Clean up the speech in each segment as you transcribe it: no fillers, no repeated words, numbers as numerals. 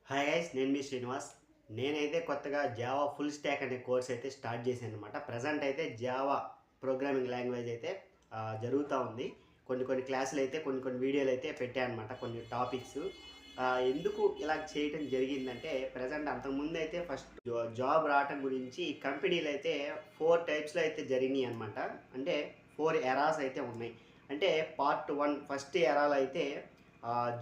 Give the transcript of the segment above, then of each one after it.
Hi guys, నేను మీ శ్రీనివాస్. నేనైతే కొత్తగా జావా ఫుల్ స్టాక్ అనే కోర్స్ అయితే స్టార్ట్ చేశాను అనమాట. ప్రజెంట్ అయితే జావా ప్రోగ్రామింగ్ లాంగ్వేజ్ అయితే జరుగుతూ ఉంది. కొన్ని క్లాసులు అయితే కొన్ని వీడియోలు అయితే పెట్టాను అనమాట, కొన్ని టాపిక్స్. ఎందుకు ఇలా చేయటం జరిగిందంటే, ప్రజెంట్ అంతకుముందు అయితే ఫస్ట్ జాబ్ రావటం గురించి కంపెనీలు అయితే 4 టైప్స్లో అయితే జరిగినాయి అనమాట. అంటే 4 ఎరాస్ అయితే ఉన్నాయి. అంటే పార్ట్ 1 ఫస్ట్ ఎరాలో అయితే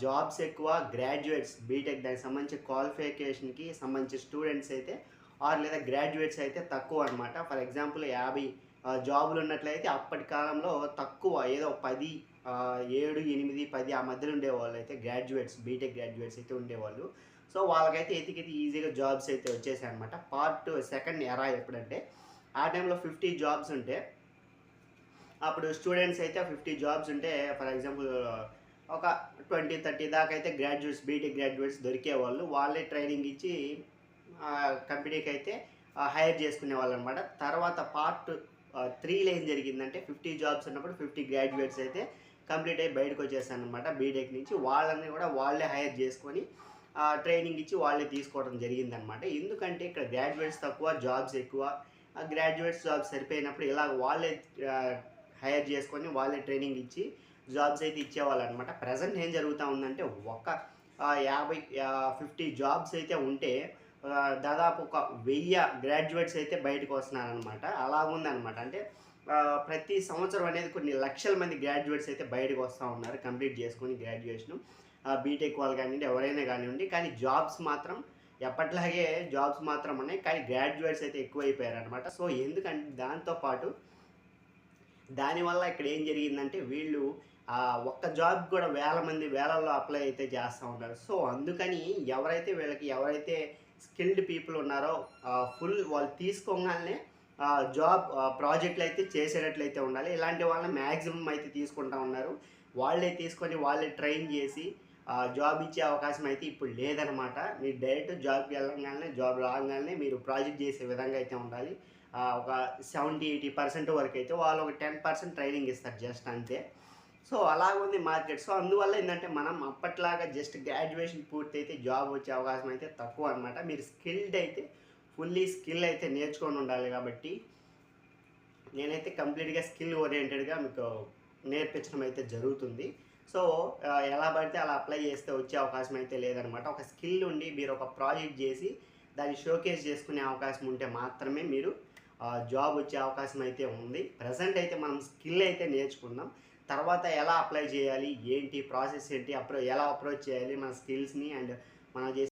జాబ్స్ ఎక్కువ, గ్రాడ్యుయేట్స్ బీటెక్ దానికి సంబంధించి క్వాలిఫికేషన్కి సంబంధించి స్టూడెంట్స్ అయితే లేదా గ్రాడ్యుయేట్స్ అయితే తక్కువ అనమాట. ఫర్ ఎగ్జాంపుల్ 50 జాబులు ఉన్నట్లయితే అప్పటి కాలంలో తక్కువ, ఏదో 10, 7, 8, 10 ఆ మధ్యలో ఉండేవాళ్ళు అయితే గ్రాడ్యుయేట్స్, బీటెక్ గ్రాడ్యుయేట్స్ అయితే ఉండేవాళ్ళు. సో వాళ్ళకైతే ఎతికితే ఈజీగా జాబ్స్ అయితే వచ్చేసాయి అనమాట. పార్ట్ సెకండ్ ఎరా ఎప్పుడంటే, ఆ టైంలో 50 జాబ్స్ ఉంటే, అప్పుడు స్టూడెంట్స్ అయితే 50 జాబ్స్ ఉంటే, ఫర్ ఎగ్జాంపుల్ ఒక 20, 30 దాకా అయితే గ్రాడ్యుయేట్స్, బీటెక్ గ్రాడ్యుయేట్స్ దొరికేవాళ్ళు. వాళ్ళే ట్రైనింగ్ ఇచ్చి కంపెనీకి అయితే హైర్ చేసుకునేవాళ్ళు అనమాట. తర్వాత పార్ట్ 3లో ఏం జరిగిందంటే, 50 జాబ్స్ ఉన్నప్పుడు 50 గ్రాడ్యుయేట్స్ అయితే కంప్లీట్ అయ్యి బయటకు వచ్చేసారనమాట బీటెక్ నుంచి. వాళ్ళని కూడా వాళ్ళే హైర్ చేసుకొని ట్రైనింగ్ ఇచ్చి వాళ్ళే తీసుకోవడం జరిగిందనమాట. ఎందుకంటే ఇక్కడ గ్రాడ్యుయేట్స్ తక్కువ, జాబ్స్ ఎక్కువ. గ్రాడ్యుయేట్స్ జాబ్స్ సరిపోయినప్పుడు ఇలా వాళ్ళే హైర్ చేసుకొని వాళ్ళే ట్రైనింగ్ ఇచ్చి జాబ్స్ అయితే ఇచ్చేవాళ్ళనమాట. ప్రజెంట్ ఏం జరుగుతూ ఉందంటే, ఒక 50 జాబ్స్ అయితే ఉంటే దాదాపు ఒక 1000 గ్రాడ్యుయేట్స్ అయితే బయటకు వస్తున్నారనమాట. అలాగుందనమాట. అంటే ప్రతి సంవత్సరం అనేది కొన్ని లక్షల మంది గ్రాడ్యుయేట్స్ అయితే బయటకు వస్తూ ఉన్నారు కంప్లీట్ చేసుకొని గ్రాడ్యుయేషను. బీటెక్ వాళ్ళు కానివ్వండి, ఎవరైనా కానివ్వండి. కానీ జాబ్స్ మాత్రం ఎప్పట్లాగే జాబ్స్ మాత్రం ఉన్నాయి. కానీ గ్రాడ్యుయేట్స్ అయితే ఎక్కువైపోయారనమాట. సో ఎందుకంటే దాంతో పాటు దానివల్ల ఇక్కడ ఏం జరిగిందంటే, వీళ్ళు ఒక్క జాబ్ కూడా వేల మంది వేలల్లో అప్లై అయితే చేస్తూ ఉన్నారు. సో అందుకని ఎవరైతే స్కిల్డ్ పీపుల్ ఉన్నారో ఫుల్ వాళ్ళు తీసుకోగానే జాబ్ ప్రాజెక్టులు అయితే చేసేటట్లయితే ఉండాలి. ఇలాంటి వాళ్ళని మ్యాక్సిమం అయితే తీసుకుంటా ఉన్నారు. వాళ్ళే తీసుకొని వాళ్ళే ట్రైన్ చేసి జాబ్ ఇచ్చే అవకాశం అయితే ఇప్పుడు లేదనమాట. మీరు డైరెక్ట్ జాబ్కి వెళ్ళంగానే, జాబ్ రాగానే మీరు ప్రాజెక్ట్ చేసే విధంగా అయితే ఉండాలి. ఒక 70-80% వరకు అయితే వాళ్ళు ఒక 10% ట్రైనింగ్ ఇస్తారు జస్ట్ అంతే. So అలాగుంది market. సో అందువల్ల ఏంటంటే, మనం అప్పట్లాగా జస్ట్ గ్రాడ్యుయేషన్ పూర్తయితే జాబ్ వచ్చే అవకాశం అయితే తక్కువ అనమాట. మీరు స్కిల్డ్ అయితే ఫుల్లీ స్కిల్ అయితే నేర్చుకొని ఉండాలి. కాబట్టి నేనైతే కంప్లీట్గా స్కిల్ ఓరియంటెడ్గా మీకు నేర్పించడం అయితే జరుగుతుంది. సో ఎలా పడితే అలా అప్లై చేస్తే వచ్చే అవకాశం అయితే లేదనమాట. ఒక స్కిల్ ఉండి మీరు ఒక ప్రాజెక్ట్ చేసి దాన్ని షోకేస్ చేసుకునే అవకాశం ఉంటే మాత్రమే మీరు జాబ్ వచ్చే అవకాశం అయితే ఉంది. ప్రజెంట్ అయితే మనం స్కిల్ అయితే నేర్చుకుందాం. తర్వాత ఎలా అప్లై చేయాలి, ఏంటి ప్రాసెస్ ఏంటి, ఎలా అప్రోచ్ చేయాలి మన స్కిల్స్ని అండ్ మనం చేసే